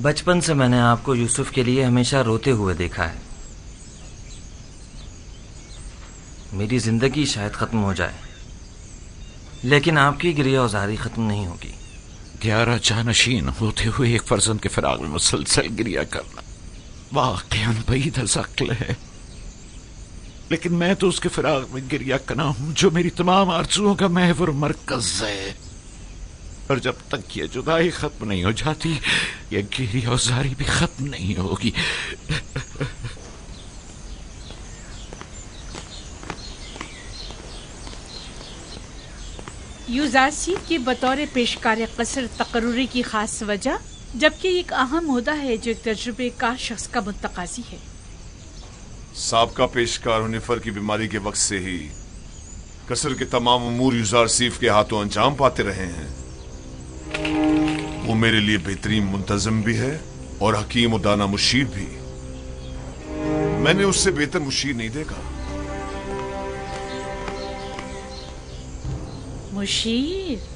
بچپن سے میں نے آپ کو یوسف کے لیے ہمیشہ روتے ہوئے دیکھا ہے. میری زندگی شاید ختم ہو جائے لیکن آپ کی گریہ وزاری ختم نہیں ہوگی. 11 جانشین ہوتے ہوئے ایک فرزند کے فراق میں مسلسل گریہ کرنا واقعاً بعید العقل ہے، لیکن میں تو اس کے فراق میں گریہ کرنا ہوں جو میری تمام آرزوؤں کا محور مرکز ہے، اور جب تک یہ جدائی ختم نہیں ہو جاتی یہ گریہ وزاری بھی ختم نہیں ہوگی. یوزارسیف کی بطور پیشکار قصر تقرری کی خاص وجہ، جبکہ ایک اہم عہدہ ہے جو ایک تجربے کار شخص کا متقاضی ہے. سابقہ پیشکار ہنیفر کی بیماری کے وقت سے ہی قصر کے تمام امور یوزارسیف کے ہاتھوں انجام پاتے رہے ہیں. وہ میرے لیے بہترین منتظم بھی ہے اور حکیم و دانا مشیر بھی. میں نے اس سے بہتر مشیر نہیں دیکھا. مشیر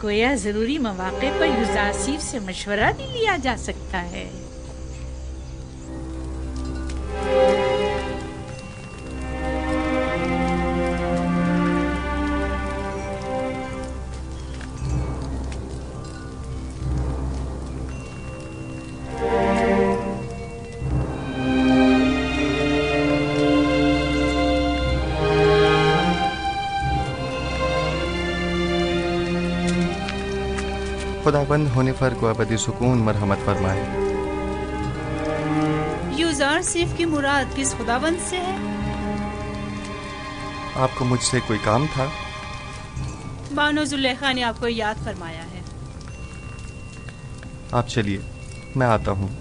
گویا ضروری مواقع پر یوزارسیف سے مشورہ بھی لیا جا سکتا ہے. خداوند ہنیفر کو ابدی سکون مرحمت فرمائے. یوزارسیف کی مراد کس خداوند سے ہے؟ آپ کو مجھ سے کوئی کام تھا؟ بانو زلیخا نے آپ کو یاد فرمایا ہے. آپ چلیے، میں آتا ہوں.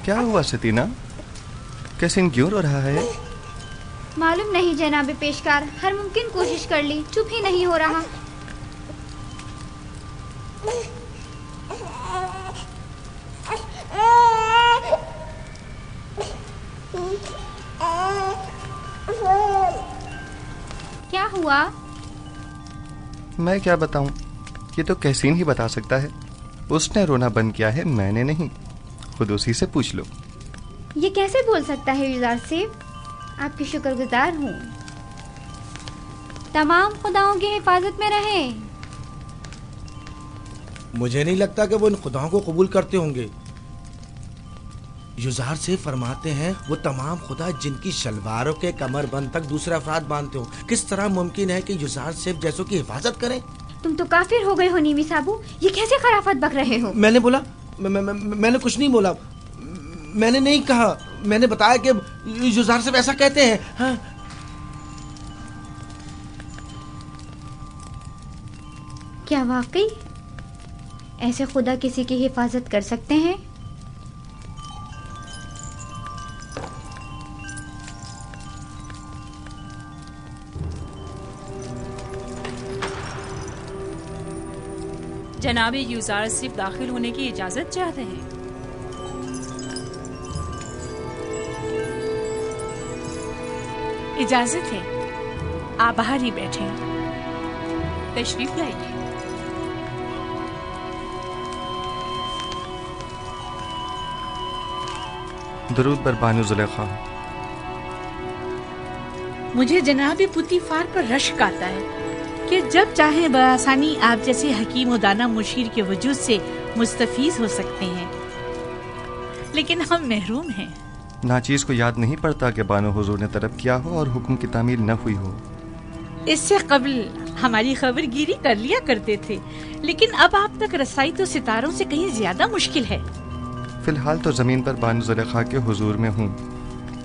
کیا ہوا ستینہ؟ کیسن کیوں رو رہا ہے؟ معلوم نہیں جناب پیشکار، ہر ممکن کوشش کر لی، چپ ہی نہیں ہو رہا. کیا ہوا؟ میں کیا بتاؤں، یہ تو کیسین ہی بتا سکتا ہے. اس نے رونا بند کیا ہے، میں نے نہیں. خود اسی سے پوچھ لو. یہ کیسے بول سکتا ہے یوزارسیف؟ آپ کی شکر گزار ہوں. تمام خداؤں کی حفاظت میں رہیں. مجھے نہیں لگتا کہ وہ ان خداؤں کو قبول کرتے ہوں گے. یوزارسیف فرماتے ہیں وہ تمام خدا جن کی شلواروں کے کمر بند تک دوسرے افراد باندھتے ہوں، کس طرح ممکن ہے کہ یوزارسیف جیسوں کی حفاظت کریں؟ تم تو کافر ہو گئے ہو نیمی صابو، یہ کیسے خرافت بک رہے ہو؟ میں نے بولا؟ میں نے کچھ نہیں بولا. میں نے نہیں کہا، میں نے بتایا کہ یوزارسیف ایسا کہتے ہیں. ہاں کیا واقعی ایسے خدا کسی کی حفاظت کر سکتے ہیں؟ جناب یوزارسیف داخل ہونے کی اجازت چاہتے ہیں. اجازت ہے، آپ باہر ہی بیٹھیں. تشریف لائیے. درود بر بانو زلیخا. مجھے جناب پوتیفار پر رشک آتا ہے کہ جب چاہیں بآسانی آپ جیسے حکیم و دانا مشیر کے وجود سے مستفیض ہو سکتے ہیں، لیکن ہم محروم ہیں. ناچیز کو یاد نہیں پڑتا کہ بانو حضور نے طلب کیا ہو اور حکم کی تعمیل نہ ہوئی ہو. اس سے قبل ہماری خبر گیری کر لیا کرتے تھے، لیکن اب آپ تک رسائی تو ستاروں سے کہیں زیادہ مشکل ہے. فی الحال تو زمین پر بانو زلیخا کے حضور میں ہوں.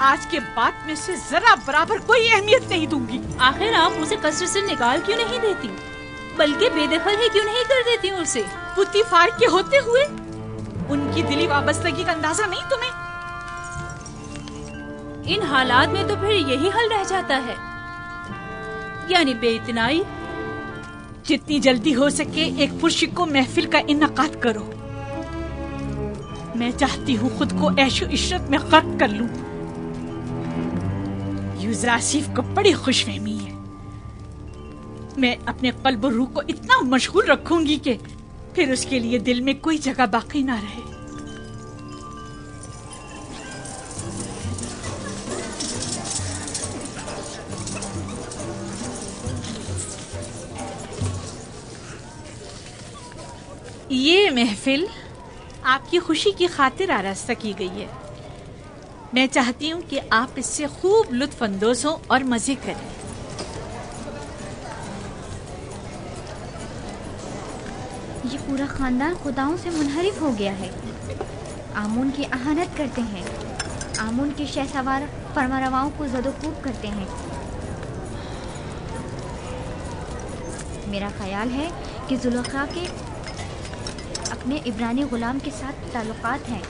آج کے بعد میں سے ذرا برابر کوئی اہمیت نہیں دوں گی۔ آخر آپ اسے قصر سے نکال کیوں نہیں دیتی، بلکہ بے دخل ہی کیوں نہیں کر دیتی اسے؟ پوتیفار کے ہوتے ہوئے ان کی دلی وابستگی کا اندازہ نہیں تمہیں؟ ان حالات میں تو پھر یہی حل رہ جاتا ہے، یعنی بے اتنائی۔ جتنی جلدی ہو سکے ایک پرشکو محفل کا انعقاد کرو۔ میں چاہتی ہوں خود کو عیش و عشرت میں غرق کر لوں۔ یوزر آصف کو بڑی خوش فہمی ہے، میں اپنے قلب و روح کو اتنا مشغول رکھوں گی کہ پھر اس کے لیے دل میں کوئی جگہ باقی نہ رہے۔ یہ محفل آپ کی خوشی کی خاطر آراستہ کی گئی ہے۔ میں چاہتی ہوں کہ آپ اس سے خوب لطف اندوز ہوں اور مزے کریں۔ یہ پورا خاندان خداؤں سے منحرف ہو گیا ہے، آمون کی اہانت کرتے ہیں، آمون کے شہ سوار فرمانرواؤں کو زد و کوب کرتے ہیں۔ میرا خیال ہے کہ زلیخا کے اپنے عبرانی غلام کے ساتھ تعلقات ہیں۔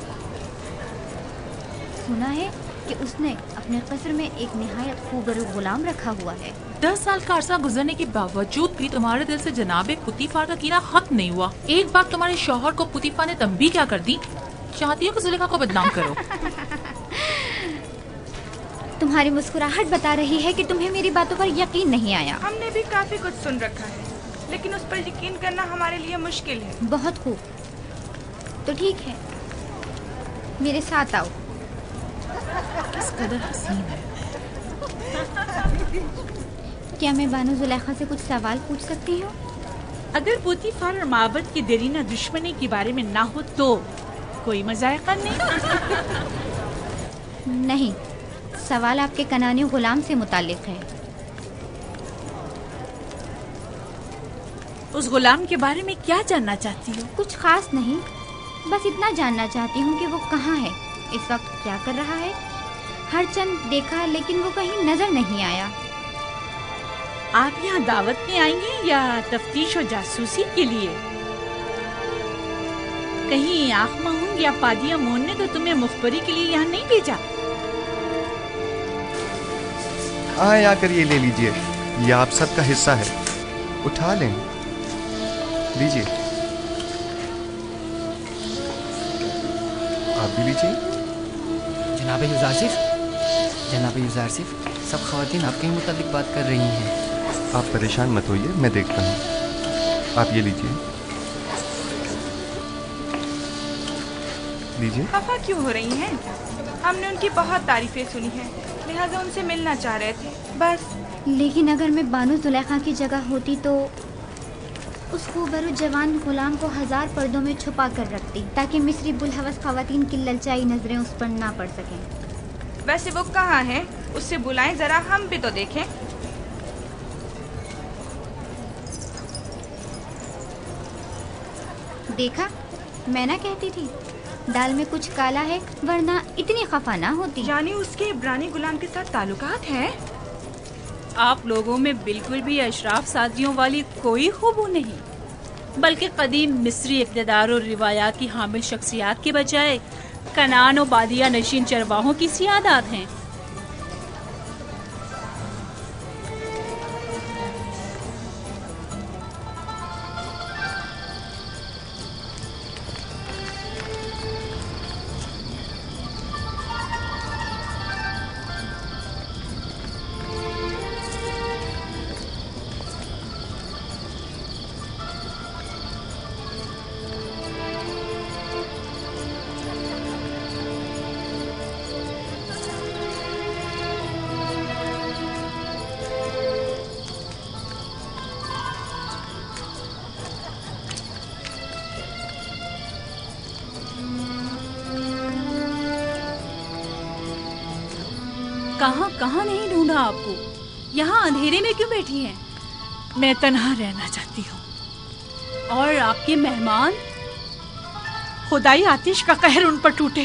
سنا ہے کہ اس نے اپنے قصر میں ایک نہایت خوبرو غلام رکھا ہوا ہے۔ 10 سال کا عرصہ گزرنے کے باوجود بھی تمہارے دل سے جناب پوتیفار کا کینہ ختم نہیں ہوا۔ ایک بار تمہارے شوہر کو پوتیفار نے تنبیہ کیا کر دی؟ چاہتی ہو کہ زلیخا کو بدنام کرو؟ تمہاری مسکراہٹ بتا رہی ہے کہ تمہیں میری باتوں پر یقین نہیں آیا۔ ہم نے بھی کافی کچھ سن رکھا ہے، لیکن اس پر یقین کرنا ہمارے لیے مشکل ہے۔ بہت خوب، تو ٹھیک ہے، میرے ساتھ آؤ۔ کس قدر حسین ہے۔ کیا میں بانو زلیخا سے کچھ سوال پوچھ سکتی ہوں؟ اگر پوتیفار اور معبد کی دیرینہ دشمنی کے بارے میں نہ ہو تو کوئی مذائقہ نہیں؟ نہیں، سوال آپ کے کنانی غلام سے متعلق ہے۔ اس غلام کے بارے میں کیا جاننا چاہتی ہو؟ کچھ خاص نہیں، بس اتنا جاننا چاہتی ہوں کہ وہ کہاں ہے، اس وقت کیا کر رہا ہے۔ ہر چند دیکھا لیکن وہ کہیں نظر نہیں آیا۔ آپ یہاں دعوت میں آئی ہیں یا تفتیش و جاسوسی کے لیے؟ کہیں آنکھ مہنگ یا پادیا مون نے تو تمہیں مخبری کے لیے یہاں نہیں بھیجا؟ آئے آ کر یہ لے لیجئے، یہ آپ سب کا حصہ ہے، اٹھا لیں، لیجئے، آپ بھی لیجئے۔ جناب یوزارسف، جناب یوزارسف، سب خواتین آپ کے ہی متعلق بات کر رہی ہیں۔ آپ پریشان مت ہوئیے، میں دیکھتا ہوں، آپ یہ لیجئے، لیجئے۔ خفا کیوں ہو رہی ہیں؟ ہم نے ان کی بہت تعریفیں سنی ہیں، لہٰذا ان سے ملنا چاہ رہے تھے بس۔ لیکن اگر میں بانو زلیخا کی جگہ ہوتی تو اس خوبرو جوان غلام کو 1000 پردوں میں چھپا کر رکھتی تاکہ مصری بلحوث خواتین کی للچائی نظریں اس پر نہ پڑ سکیں۔ ویسے وہ کہاں ہیں؟ اس سے بلائیں ذرا، ہم بھی تو دیکھیں۔ دیکھا، میں نہ کہتی تھی دال میں کچھ کالا ہے، ورنہ اتنی خفا نہ ہوتی۔ یعنی اس کے عبرانی غلام کے ساتھ تعلقات ہیں؟ آپ لوگوں میں بالکل بھی اشراف سادھیوں والی کوئی خوبو نہیں، بلکہ قدیم مصری اقتدار اور روایات کی حامل شخصیات کے بجائے کنان و بادیہ نشین چرواہوں کی سیادات ہیں۔ کہاں کہاں نہیں ڈھونڈا آپ کو، یہاں اندھیرے میں کیوں بیٹھی ہیں؟ میں تنہا رہنا چاہتی ہوں۔ اور آپ کے مہمان؟ خدائی آتش کا قہر ان پر ٹوٹے،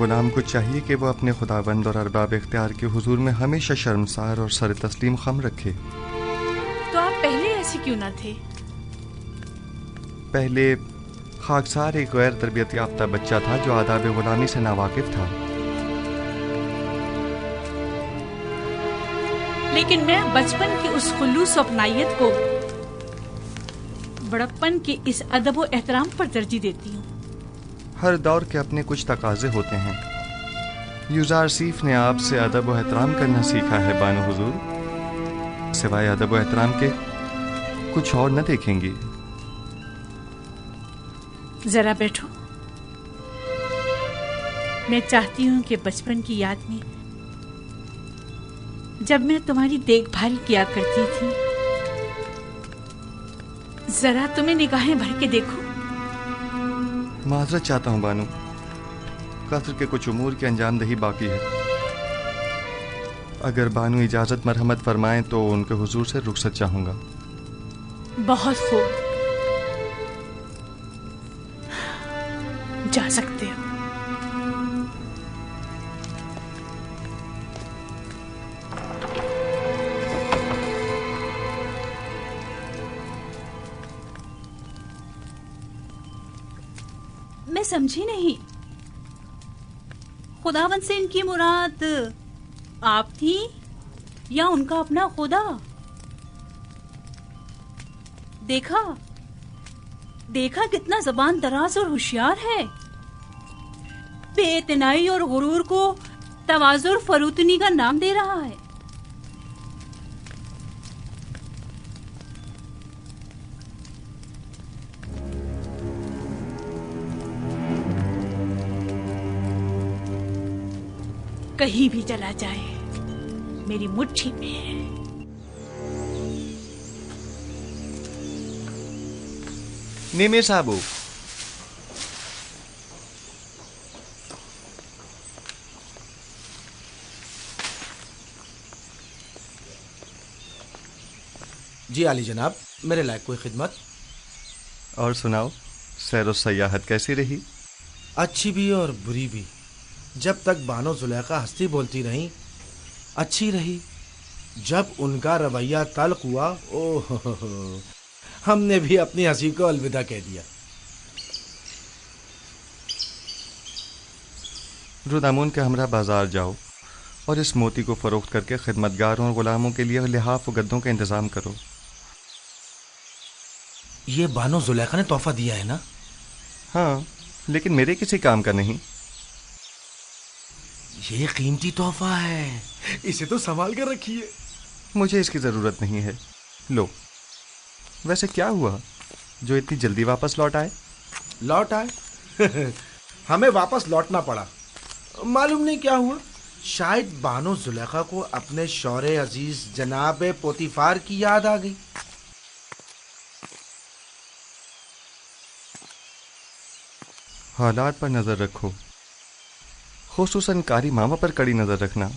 غلام کو چاہیے کہ وہ اپنے خداوند اور ارباب اختیار کے حضور میں ہمیشہ شرمسار اور سر تسلیم خم رکھے۔ تو آپ پہلے ایسے کیوں نہ تھے؟ پہلے خاکسار ایک غیر تربیت یافتہ بچہ تھا جو آداب غلامی سے ناواقف تھا، لیکن میں بچپن کی اس خلوص و اپنائیت کو بڑپن کے اس ادب و احترام پر ترجیح دیتی ہوں۔ ہر دور کے اپنے کچھ تقاضے ہوتے ہیں۔ یوزارسیف نے آپ سے ادب و احترام کرنا سیکھا ہے بانو حضور، سوائے ادب و احترام کے کچھ اور نہ دیکھیں گی۔ ذرا بیٹھو، میں چاہتی ہوں کہ بچپن کی یاد میں جب میں تمہاری دیکھ بھال کیا کرتی تھی، ذرا تمہیں نگاہیں بھر کے دیکھو۔ معذرت چاہتا ہوں بانو، قصر کے کچھ امور کی انجام دہی باقی ہے۔ اگر بانو اجازت مرحمت فرمائیں تو ان کے حضور سے رخصت چاہوں گا۔ بہت خوب، جا سکتے ہو۔ میں سمجھی نہیں، خداوند سے ان کی مراد آپ تھی یا ان کا اپنا خدا؟ دیکھا کتنا زبان دراز اور ہوشیار ہے، بے اعتنائی اور غرور کو تواضع اور فروتنی کا نام دے رہا ہے۔ کہیں بھی چلا جائے میری مٹھی میں ہے۔ نیمے صاحبو، جی عالی جناب، میرے لائق کوئی خدمت؟ اور سناؤ، سیر و سیاحت کیسی رہی؟ اچھی بھی اور بری بھی۔ جب تک بانو زلیخا ہستی بولتی رہیں اچھی رہی، جب ان کا رویہ تلخ ہوا ہم نے بھی اپنی ہنسی کو الوداع کہہ دیا۔ رودامون کے ہمراہ بازار جاؤ اور اس موتی کو فروخت کر کے خدمتگاروں اور غلاموں کے لیے لحاف و گدوں کا انتظام کرو۔ یہ بانو زلیخا نے تحفہ دیا ہے نا؟ ہاں، لیکن میرے کسی کام کا نہیں۔ یہ قیمتی تحفہ ہے، اسے تو سنبھال کر رکھیے۔ مجھے اس کی ضرورت نہیں ہے، لو۔ ویسے کیا ہوا جو اتنی جلدی واپس لوٹ آئے؟ لوٹ آئے؟ ہمیں واپس لوٹنا پڑا، معلوم نہیں کیا ہوا۔ شاید بانو زلیخا کو اپنے شوہر عزیز جناب پوتیفار کی یاد آ گئی۔ حالات پر نظر رکھو، خصوصاً کاری ماما پر کڑی نظر رکھنا۔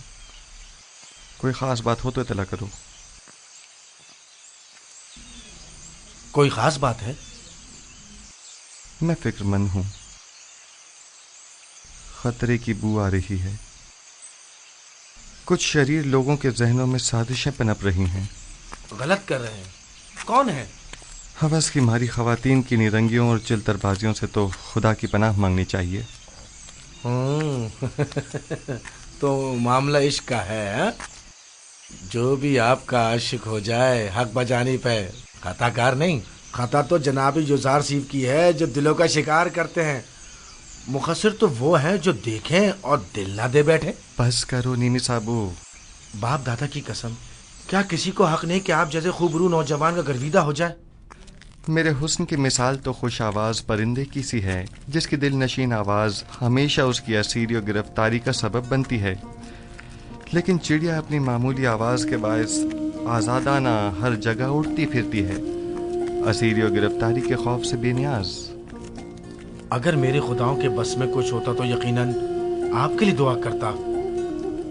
کوئی خاص بات ہو تو اطلاع کرو۔ کوئی خاص بات ہے؟ میں فکر مند ہوں، خطرے کی بو آ رہی ہے۔ کچھ شریر لوگوں کے ذہنوں میں سازشیں پنپ رہی ہیں۔ غلط کر رہے ہیں؟ کون ہے؟ ہوس کی ماری خواتین کی نیرنگیوں اور چلتر بازیوں سے تو خدا کی پناہ مانگنی چاہیے۔ تو معاملہ عشق کا ہے؟ جو بھی آپ کا عاشق ہو جائے حق بجانب ہے، خطا کار نہیں۔ خطا تو جناب یوزارسیف کی ہے جو دلوں کا شکار کرتے ہیں، مقصر تو وہ ہیں جو دیکھیں اور دل نہ دے بیٹھے۔ بس کرو نیمی صاحبو۔ باپ دادا کی قسم، کیا کسی کو حق نہیں کہ آپ جیسے خوبرو نوجوان کا گرویدہ ہو جائے؟ میرے حسن کی مثال تو خوش آواز پرندے کی سی ہے جس کی دل نشین آواز ہمیشہ اس کی اسیری و گرفتاری کا سبب بنتی ہے، لیکن چڑیا اپنی معمولی آواز کے باعث آزادانہ ہر جگہ اڑتی پھرتی ہے، اسیری و گرفتاری کے خوف سے بے نیاز۔ اگر میرے خداؤں کے بس میں کچھ ہوتا تو یقیناً آپ کے لیے دعا کرتا،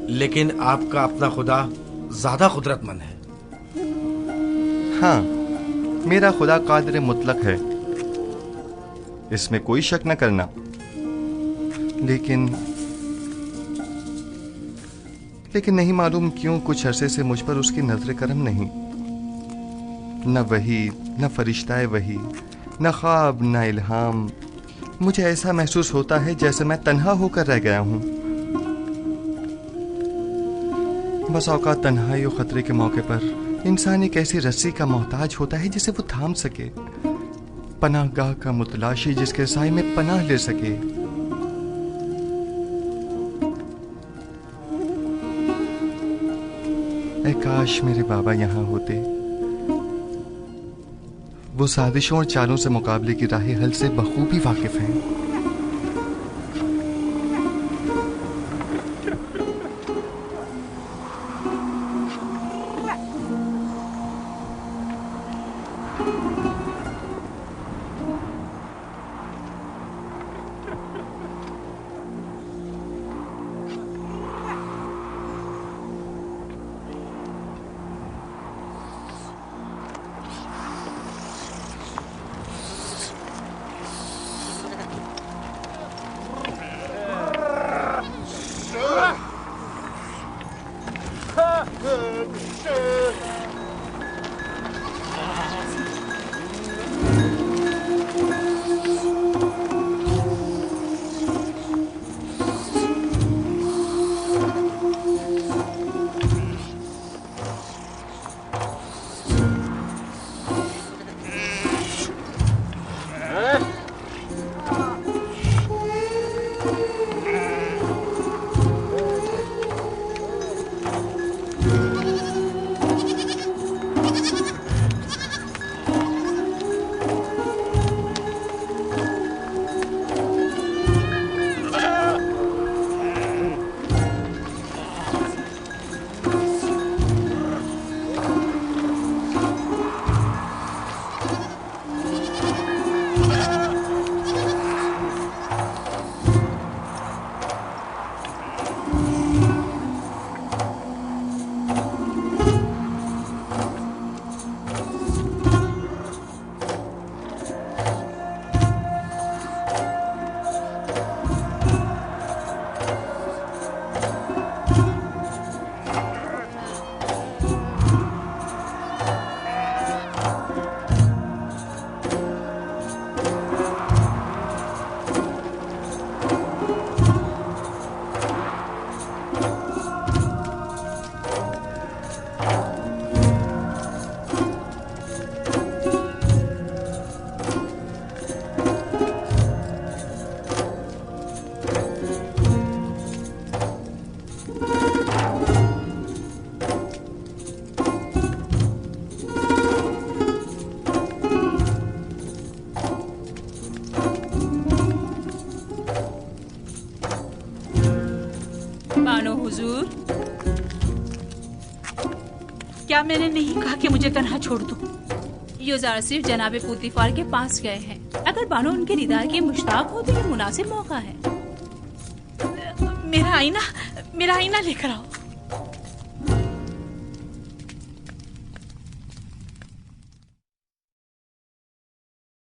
لیکن آپ کا اپنا خدا زیادہ قدرت مند ہے۔ ہاں، میرا خدا قادر مطلق ہے، اس میں کوئی شک نہ کرنا، لیکن لیکن نہیں معلوم کیوں کچھ عرصے سے مجھ پر اس کی نظر کرم نہیں. نہ وحی، نہ فرشتہ وحی، نہ خواب، نہ الہام. مجھے ایسا محسوس ہوتا ہے جیسے میں تنہا ہو کر رہ گیا ہوں. بس اوقات تنہائی و خطرے کے موقع پر انسان ایک ایسی رسی کا محتاج ہوتا ہے جسے وہ تھام سکے، پناہ گاہ کا متلاشی جس کے سائے میں پناہ لے سکے. اے کاش میرے بابا یہاں ہوتے. وہ سازشوں اور چالوں سے مقابلے کی راہ حل سے بخوبی واقف ہیں. حضور، کیا میں نے نہیں کہا کہ مجھے تنہا چھوڑ دو؟ یوزار صرف جناب پوتیفار کے پاس گئے ہیں. اگر بانو ان کے دیدار کے مشتاق ہو تو یہ مناسب موقع ہے. میرا آئینہ لے کر آؤ.